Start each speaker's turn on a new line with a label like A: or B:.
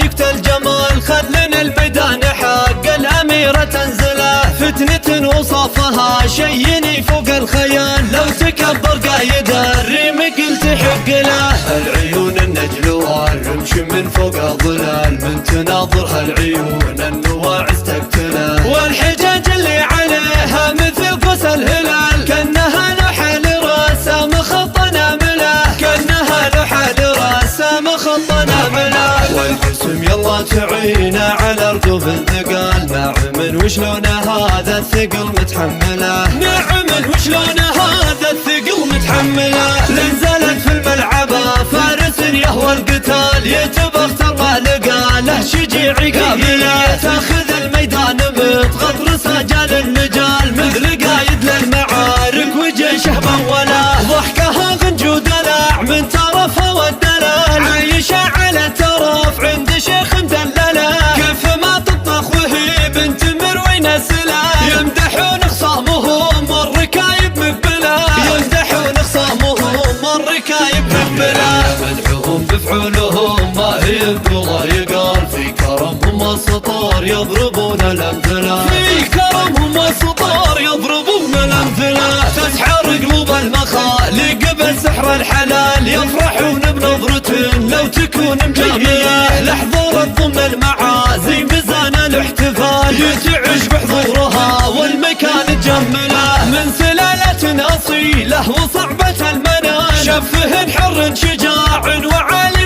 A: يقتل جمال خلنا الميدان حق الأميرة تنزله فتنة وصفها شيء يفوق الخيال لو تكبر قايد الريم قلت حق له العيون النجل والرمش من فوق الظلال من تناظرها العيون النواعس تقتله والحجاج اللي عليها مثل قوس الهلال كأنها لوحة لرسم خط نامله كأنها لوحة لرسم خط نامله والجسم يلا تعينا على ركوب الثقال نعم وشلون هذا الثقل متحمله نعم وشلون هذا الثقل متحمله لنزلت في الملعب فارس يهوى القتال يتبختر ما لقى له شجيع قابله تاخذ الميدان متغطرس رجال المجال مثل قايد للمعارك وجيشه موله ضحكها غنج ودلع من طرفها والدلال عايشه على ترف عند شيخ مدلله كيف ما تطبخ وهي بنت مروي نسله يمدحون خصامهم والركايب مقبله يمدحون خصامهم والركايب مقبله مدحوهم بفعولهم ما هي بقوله يقال في كرمهم والسطار يضربون الامثله في كرمهم والسطار يضربون الامثله تسحر قلوب المخالق بالسحر الحلال يفرحون بنظرة لو تكون مجامله لحظة ضمن المعازي ميزان الاحتفال يتعش بحضورها والمكان تجمله من سلالة أصيلة وصعبة المنال شفه حر شجاع وعالي